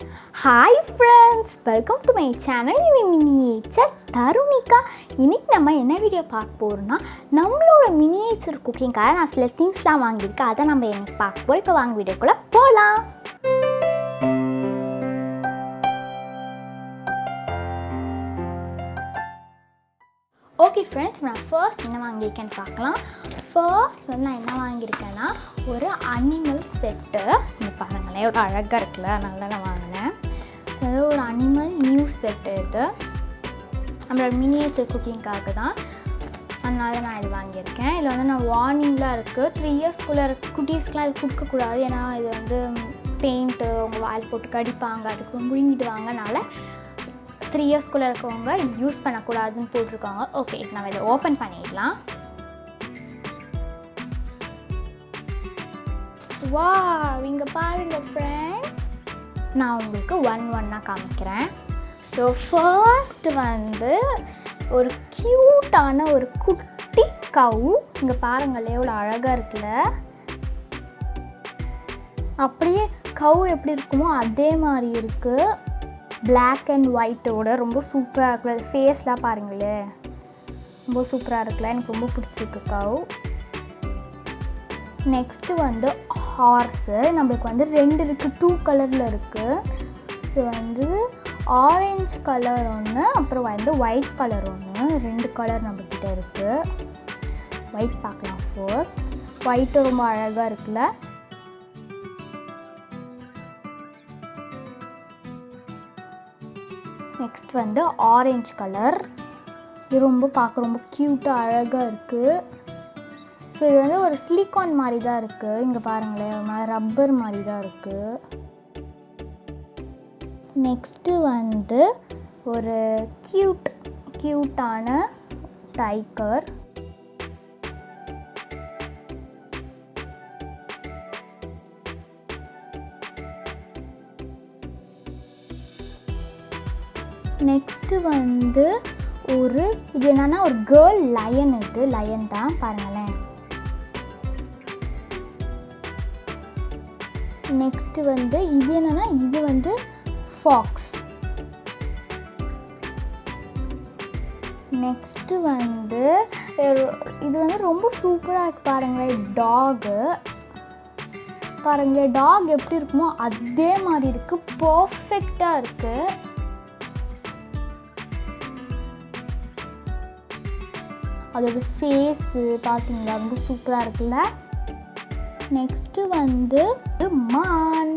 Hi friends, welcome to my channel miniature Tharunikha. இன்னைக்கு நம்ம என்ன வீடியோ பார்க்க போறோம்னா நம்மளோட மினியேச்சர் குக்கிங்காக நான் சில திங்ஸ்லாம் வாங்கியிருக்கேன். அதை நம்ம இன்னைக்கு பார்க்க போறோம். இப்போ வாங்க வீடியோக்குள்ள போகலாம். ஓகே ஃப்ரெண்ட்ஸ், நான் ஃபர்ஸ்ட் என்ன வாங்கியிருக்கேன்னு பார்க்கலாம். ஃபர்ஸ்ட் வந்து நான் என்ன வாங்கியிருக்கேன்னா ஒரு அனிமல் செட்டு. இங்கே பாருங்களேன், ஒரு அழகாக இருக்குல்ல, அதனால தான் நான் வாங்கினேன். அதாவது ஒரு அனிமல் நியூஸ் செட்டு. இது நம்மளோட மினியேச்சர் குக்கிங்காக தான், அதனால நான் இது வாங்கியிருக்கேன். இதில் வந்து நான் வார்னிங்லாம் இருக்குது. 3 இயர்ஸ்குள்ளே குட்டீஸ்க்கெலாம் இது கொடுக்கக்கூடாது, ஏன்னா இது வந்து பெயிண்ட்டு உங்கள் வாயில் போட்டு கடிப்பாங்க, அதுக்கு முழுங்கிடுவாங்க. அதனால் 3 இயர்ஸ்குள்ளே இருக்கவங்க இது யூஸ் பண்ணக்கூடாதுன்னு போட்டிருக்காங்க. ஓகே, நம்ம இதை ஓப்பன் பண்ணிடலாம். வா, இங்கே பாருங்கள் ஃப்ரெண்ட்ஸ், நான் உங்களுக்கு ஒன்னாக காமிக்கிறேன். ஸோ ஃபர்ஸ்ட் வந்து ஒரு க்யூட்டான ஒரு குட்டி கவு. இங்கே பாருங்களே, எவ்வளோ அழகாக இருக்குல்ல. அப்படியே கவு எப்படி இருக்குமோ அதே மாதிரி இருக்குது. பிளாக் அண்ட் ஒயிட்டோட ரொம்ப சூப்பராக இருக்குல்ல. அது ஃபேஸ்லாம் பாருங்களே, ரொம்ப சூப்பராக இருக்குல்ல. எனக்கு ரொம்ப பிடிச்சிருக்கு கவு. நெக்ஸ்ட்டு வந்து ஹார்ஸு. நம்மளுக்கு வந்து 2 இருக்குது, 2 கலரில் இருக்குது. ஸோ வந்து ஆரஞ்சு கலர் ஒன்று, அப்புறம் வந்து ஒயிட் கலர் ஒன்று. 2 கலர் நம்மக்கிட்ட இருக்குது. ஒயிட் பார்க்கலாம் ஃபர்ஸ்ட். ஒயிட்டு ரொம்ப அழகாக இருக்குல்ல. நெக்ஸ்ட் வந்து ஆரஞ்சு கலர். இது ரொம்ப பார்க்க ரொம்ப க்யூட்டாக அழகாக இருக்குது. ஸோ இது வந்து ஒரு சிலிக்கான் மாதிரி தான் இருக்குது. இங்கே பாருங்களேன், ஒரு மாதிரி ரப்பர் மாதிரி தான் இருக்குது. நெக்ஸ்ட்டு வந்து ஒரு க்யூட்டான டைகர். நெக்ஸ்ட்டு வந்து ஒரு இது என்னன்னா ஒரு கேர்ள் லயன். இது லயன் தான், பாருங்களேன். நெக்ஸ்ட்டு வந்து இது என்னன்னா இது வந்து ஃபாக்ஸ். நெக்ஸ்ட்டு வந்து இது வந்து ரொம்ப சூப்பராக இருக்குது பாருங்களேன். டாகு பாருங்களேன், டாக் எப்படி இருக்குமோ அதே மாதிரி இருக்குது. பர்ஃபெக்டாக இருக்குது. அதோட ஃபேஸு பார்த்தீங்களா, ரொம்ப சூப்பராக இருக்குல்ல. நெக்ஸ்ட்டு வந்து மான்.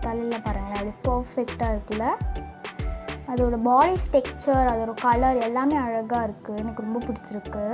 தலையில் பாருங்களேன், அது பர்ஃபெக்டாக இருக்குல்ல. அதோட பாடி ஸ்ட்ரக்சர், அதோட கலர் எல்லாமே அழகாக இருக்குது. எனக்கு ரொம்ப பிடிச்சிருக்கு.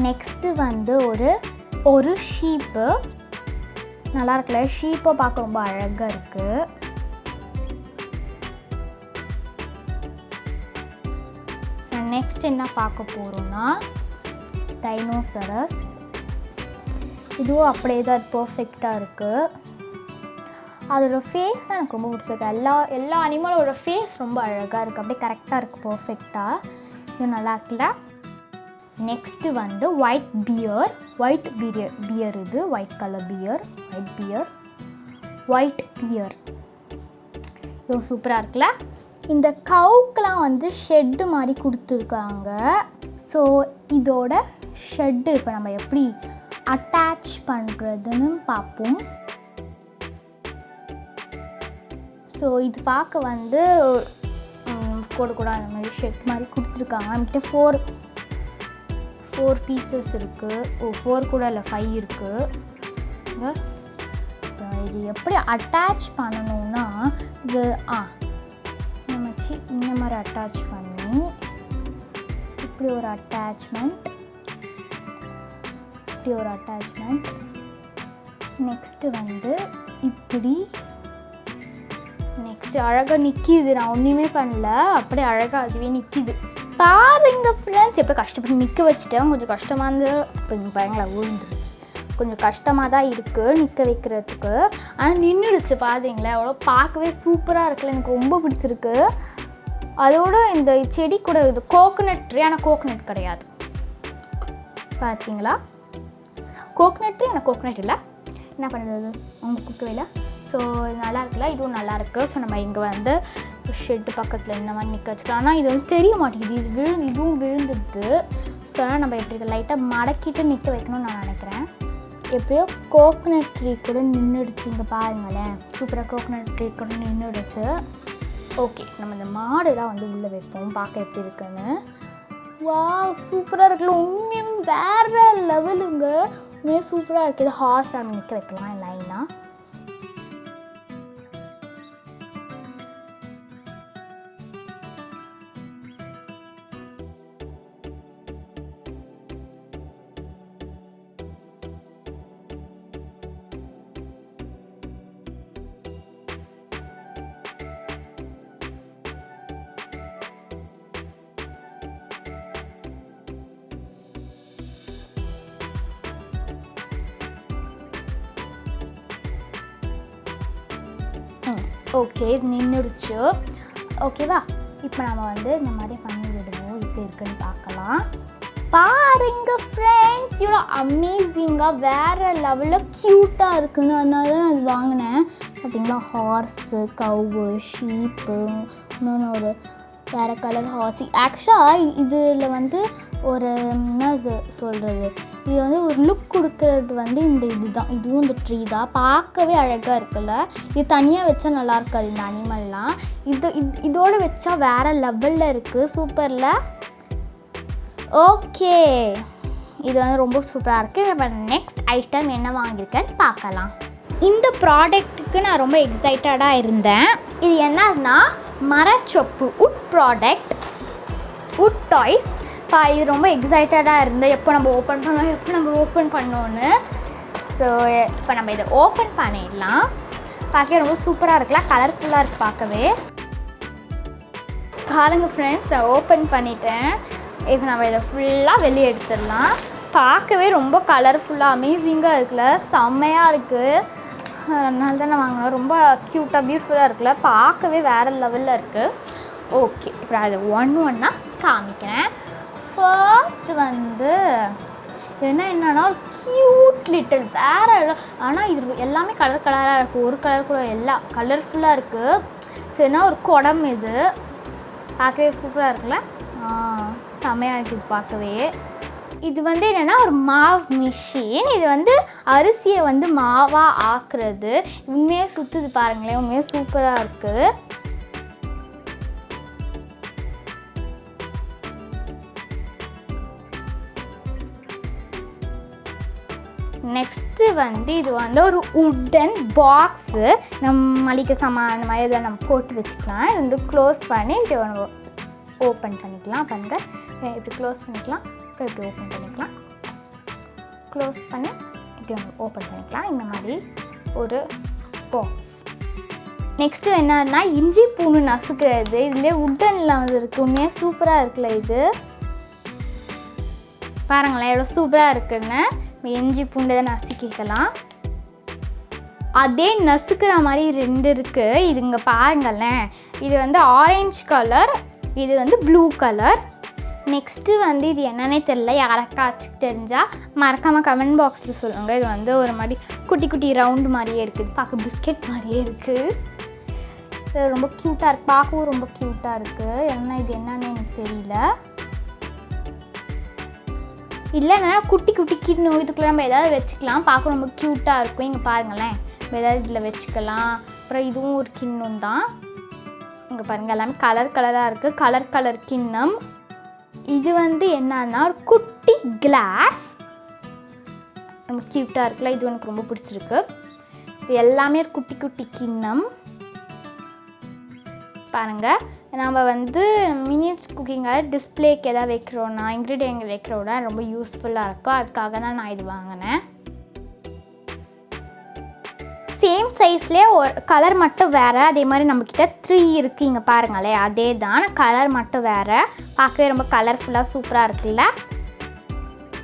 நெக்ஸ்ட்டு வந்து ஒரு ஷீப்பு. நல்லா இருக்குல்ல, ஷீப்பை பார்க்க ரொம்ப அழகாக இருக்குது. நெக்ஸ்ட் என்ன பார்க்க போகிறோன்னா டைனோசரஸ். இதுவும் அப்படியே தான் பர்ஃபெக்டாக இருக்குது. அதோட ஃபேஸ் தான் எனக்கு ரொம்ப பிடிச்சிருக்கு. எல்லா அனிமலோட ஃபேஸ் ரொம்ப அழகாக இருக்குது, அப்படியே கரெக்டாக இருக்குது, பர்ஃபெக்டாக. இது நல்லா இருக்குல்ல. நெக்ஸ்ட்டு வந்து ஒயிட் பியர். இது white colour beer. White beer இது சூப்பராக இருக்குல்ல. இந்த கவுக்கெலாம் வந்து ஷெட்டு மாதிரி கொடுத்துருக்காங்க. ஸோ இதோட ஷெட்டு இப்போ நம்ம எப்படி அட்டாச் பண்ணுறதுன்னு பார்ப்போம். ஸோ இது பார்க்க வந்து கூட அந்த மாதிரி ஷெட் மாதிரி கொடுத்துருக்காங்க. நம்மகிட்ட 4 பீசஸ் இருக்குது. 4 கூட இல்லை, 5 இருக்குது. இது எப்படி அட்டாச் பண்ணணும்னா இது இந்த மாதிரி அட்டாச் பண்ணி இப்படி ஒரு அட்டாச்மெண்ட். நெக்ஸ்ட்டு வந்து இப்படி. நெக்ஸ்ட்டு அழகாக நிற்கிது. நான் ஒன்றுமே பண்ணல, அப்படியே அழகாக அதுவே நிற்கிது. பாருங்க ஃப்ரெண்ட்ஸ், எப்போ கஷ்டப்பட்டு நிற்க வச்சுட்டேன். கொஞ்சம் கஷ்டமாக இருந்து கொஞ்சம் பயங்கர விழுந்துருச்சு. கொஞ்சம் கஷ்டமாக தான் இருக்குது நிற்க வைக்கிறதுக்கு. ஆனால் நின்றுடுச்சு. பார்த்தீங்களா, அவ்வளோ பார்க்கவே சூப்பராக இருக்குல்ல. எனக்கு ரொம்ப பிடிச்சிருக்கு. அதோட இந்த செடி கூட இது கோகோனட் ட்ரீ, ஆனால் கோகோனட் கிடையாது. பார்த்தீங்களா, கோகனட் ட்ரீ ஆனால் கோகனட் இல்லை, என்ன பண்ணுறது அவங்க குக்கவையில். ஸோ இது நல்லா இருக்குல்ல, இதுவும் நல்லாயிருக்கு. ஸோ நம்ம இங்கே வந்து ஷெட்டு பக்கத்தில் இந்த மாதிரி நிற்க வச்சுக்கலாம். ஆனால் இது வந்து தெரிய மாட்டேங்குது, இதுவும் விழுந்துடுது. ஸோ ஆனால் நம்ம எப்படி இதை லைட்டாக மடக்கிட்டு நிற்க வைக்கணும்னு நான் நினைக்கிறேன். எப்படியோ கோகனட் ட்ரீ கூட நின்றுடுச்சு, இங்கே பாருங்களேன், சூப்பராக கோகனட் ட்ரீ கூட நின்றுடுச்சு. ஓகே, நம்ம இந்த மாடுலாம் வந்து உள்ளே வைப்போம், பார்க்க எப்படி இருக்குன்னு. வா, சூப்பராக இருக்குல்ல, உண்மையும் வேறு லெவலுங்க, உண்மையாக சூப்பராக இருக்குது. ஹார்ஸ் நம்ம நிற்க வைக்கலாம் லைனாக. ஓகே, இது நின்றுடுச்சு. ஓகேவா, இப்போ நம்ம வந்து இந்த மாதிரி பண்ணி விடுவோம், இப்போ இருக்குன்னு பார்க்கலாம். பாருங்க ஃப்ரெண்ட்ஸ், இவ்வளோ அமேசிங்காக வேறு லெவலில் க்யூட்டாக இருக்குன்னு, அதனால தான் நான் அது வாங்கினேன். பார்த்தீங்களா, ஹார்ஸு, கவு, ஷீப்பு, இன்னொன்று ஒரு வேறு கலர் ஹார்ஸி. ஆக்சுவலாக இதில் வந்து ஒரு என்ன சொல்கிறது, இது வந்து ஒரு லுக் கொடுக்கறது வந்து இந்த இதுவும் இந்த ட்ரீ தான். பார்க்கவே அழகாக இருக்குல்ல. இது தனியாக வச்சா நல்லா இருக்காது இந்த அனிமல்லாம். இதோடு வச்சா வேறு லெவலில் இருக்குது, சூப்பரில். ஓகே, இது வந்து ரொம்ப சூப்பராக இருக்குது. நம்ம நெக்ஸ்ட் ஐட்டம் என்ன வாங்கியிருக்கேன்னு பார்க்கலாம். இந்த ப்ராடக்ட்டுக்கு நான் ரொம்ப எக்ஸைட்டடாக இருந்தேன். இது என்னன்னா மரச்சொப்பு, உட் ப்ராடக்ட், உட் டாய்ஸ். இது ரொம்ப எக்ஸைட்டடாக இருந்தேன், எப்போ நம்ம ஓப்பன் பண்ணோன்னு. ஸோ இப்போ நம்ம இதை ஓப்பன் பண்ணிடலாம். பார்க்க ரொம்ப சூப்பராக இருக்கலாம், கலர்ஃபுல்லாக இருக்குது பார்க்கவே. பாருங்க ஃப்ரெண்ட்ஸ், நான் ஓப்பன் பண்ணிட்டேன். இப்போ நம்ம இதை ஃபுல்லாக வெளியே எடுத்துடலாம். பார்க்கவே ரொம்ப கலர்ஃபுல்லாக அமேசிங்காக இருக்குல்ல, செம்மையாக இருக்குது. அதனால தான் நான் வாங்கினேன். ரொம்ப க்யூட்டாக பியூட்டிஃபுல்லாக இருக்குல்ல, பார்க்கவே வேறு லெவலில் இருக்குது. ஓகே, இப்போ அதை ஒன்றா காமிக்கிறேன். ஃபர்ஸ்ட் வந்து என்னன்னா ஒரு க்யூட் லிட்டில் வேறு, ஆனால் இது எல்லாமே கலராக இருக்குது, ஒரு கலர் கூட எல்லாம் கலர்ஃபுல்லாக இருக்குது. சரினா ஒரு குடம், இது பார்க்கவே சூப்பராக இருக்குல்ல, செமையாக இருக்குது பார்க்கவே. இது வந்து என்னென்னா ஒரு மாவு மிஷின். இது வந்து அரிசியை வந்து மாவாக ஆக்குறது. உண்மையாக சுற்றுது பாருங்களேன், உண்மையாக சூப்பராக இருக்குது. நெக்ஸ்ட்டு வந்து இது வந்து ஒரு உட்டன் பாக்ஸு. நம்ம மளிகை சாமான் அந்த மாதிரி இதை நம்ம போட்டு வச்சுக்கலாம். இது வந்து க்ளோஸ் பண்ணி இப்படி ஓப்பன் பண்ணிக்கலாம். பாருங்கள், இப்படி க்ளோஸ் பண்ணிக்கலாம், அப்புறம் இப்படி ஓப்பன் பண்ணிக்கலாம், க்ளோஸ் பண்ணி இப்படி ஓப்பன் பண்ணிக்கலாம். இந்த மாதிரி ஒரு பாக்ஸ். நெக்ஸ்ட்டு என்னன்னா இஞ்சி பூண்டு நசுக்கிறது. இதுலேயே உட்டனில் வந்து இருக்குது, உண்மையாக சூப்பராக இருக்குல்ல. இது பாருங்களேன் எவ்வளோ சூப்பராக இருக்குன்னு. இஞ்சி பூண்டை தான் நசுக்கிக்கலாம். அதே நசுக்கிற மாதிரி 2 இருக்குது. இது இங்கே பாருங்களேன், இது வந்து ஆரஞ்சு கலர், இது வந்து ப்ளூ கலர். நெக்ஸ்ட்டு வந்து இது என்னன்னே தெரியல, யாருக்காச்சும் தெரிஞ்சால் மறக்காமல் கமெண்ட் பாக்ஸில் சொல்லுங்கள். இது வந்து ஒரு மாதிரி குட்டி குட்டி ரவுண்டு மாதிரியே இருக்குது, பார்க்க பிஸ்கெட் மாதிரியே இருக்குது. இது ரொம்ப க்யூட்டாக இருக்குது, பார்க்கவும் ரொம்ப க்யூட்டாக இருக்குது. இது என்னன்னு எனக்கு தெரியல. இல்லைன்னா குட்டி குட்டி கிண்ணம், இதுக்குள்ளே நம்ம எதாவது வச்சுக்கலாம், பார்க்க ரொம்ப க்யூட்டாக இருக்கும். இங்கே பாருங்களேன், நம்ம எதாவது இதில் வச்சுக்கலாம். அப்புறம் இதுவும் ஒரு கிண்ணம் தான். இங்கே பாருங்கள், எல்லாமே கலராக இருக்குது, கலர் கிண்ணம். இது வந்து என்னன்னா ஒரு குட்டி கிளாஸ், ரொம்ப க்யூட்டாக இருக்குல்ல. இது எனக்கு ரொம்ப பிடிச்சிருக்கு. இது எல்லாமே குட்டி குட்டி கிண்ணம். பாருங்கள், நம்ம வந்து மினியேச்சர் குக்கிங்காக டிஸ்பிளேக்கு எதாவது வைக்கிறோன்னா, இன்க்ரீடியன்ட் வைக்கிறோன்னா ரொம்ப யூஸ்ஃபுல்லாக இருக்கும். அதுக்காக தான் நான் இது வாங்கினேன். சேம் சைஸ்லேயே ஒரு கலர் மட்டும் வேறு. அதே மாதிரி நம்மக்கிட்ட 3 இருக்குது, இங்கே பாருங்களேன், அதே தான், கலர் மட்டும் வேறு. பார்க்கவே ரொம்ப கலர்ஃபுல்லாக சூப்பராக இருக்குல்ல.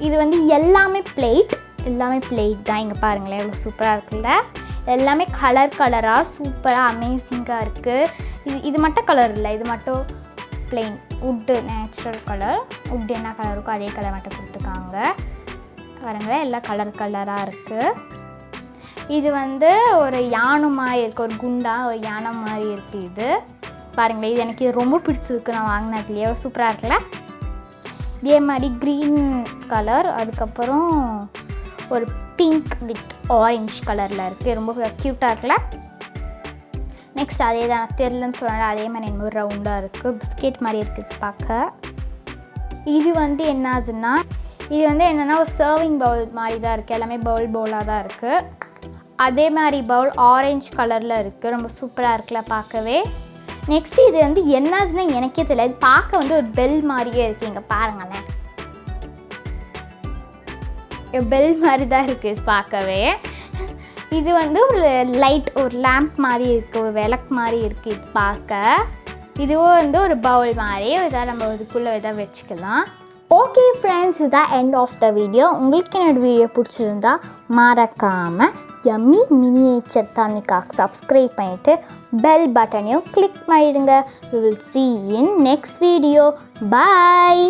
இது வந்து எல்லாமே பிளேட் தான். இங்கே பாருங்களேன் எவ்வளோ சூப்பராக இருக்குல்ல. எல்லாமே கலராக சூப்பராக அமேசிங்காக இருக்குது. இது மட்டும் கலர் இல்லை, இது மட்டும் பிளெயின் உட்டு, நேச்சுரல் கலர். உட் என்ன கலர் இருக்கோ அதே கலர் மட்டும் கொடுத்துருக்காங்க. பாருங்கள் எல்லாம் கலராக இருக்குது. இது வந்து ஒரு யானை மாதிரி இருக்குது, ஒரு குண்டா ஒரு யானை மாதிரி இருக்குது. இது பாருங்களேன், இது எனக்கு இது ரொம்ப பிடிச்சிருக்கு. நான் வாங்கினதுலையே சூப்பராக இருக்குல்ல. இதே மாதிரி க்ரீன் கலர், அதுக்கப்புறம் ஒரு பிங்க் வித் ஆரஞ்ச் கலரில் இருக்குது. ரொம்ப க்யூட்டாக இருக்குல்ல. நெக்ஸ்ட் அதே தான் தெரிலன்னு சொன்னால அதே மாதிரி இன்னொரு ரவுண்டாக இருக்குது, பிஸ்கெட் மாதிரி இருக்குது பார்க்க. இது வந்து என்னதுன்னா என்னென்னா ஒரு சர்விங் பவுல் மாதிரி தான் இருக்குது. எல்லாமே பவுலாக தான் இருக்குது. அதே மாதிரி பவுல் ஆரஞ்சு கலரில் இருக்குது. ரொம்ப சூப்பராக இருக்குல்ல பார்க்கவே. நெக்ஸ்ட் இது வந்து என்னதுன்னா எனக்கே தெரியல. இது பார்க்க வந்து ஒரு பெல் மாதிரியே இருக்குது. இங்கே பாருங்களேன், பெல் மாதிரி தான் இருக்குது பார்க்கவே. இது வந்து ஒரு லைட், ஒரு லேம்ப் மாதிரி இருக்குது, ஒரு விளக்கு மாதிரி இருக்குது இது பார்க்க. இதுவும் வந்து ஒரு பவுல் மாதிரி இதாக நம்ம இதுக்குள்ளே இதாக வச்சுக்கலாம். ஓகே ஃப்ரெண்ட்ஸ், இதுதான் எண்ட் ஆஃப் த வீடியோ. உங்களுக்கு என்னோட வீடியோ பிடிச்சிருந்தா மறக்காமல் யம்மி மினியேச்சர் தருணிக்காக்கு சப்ஸ்கிரைப் பண்ணிவிட்டு பெல் பட்டனையும் கிளிக் பண்ணிடுங்க. We will see you in next video. Bye.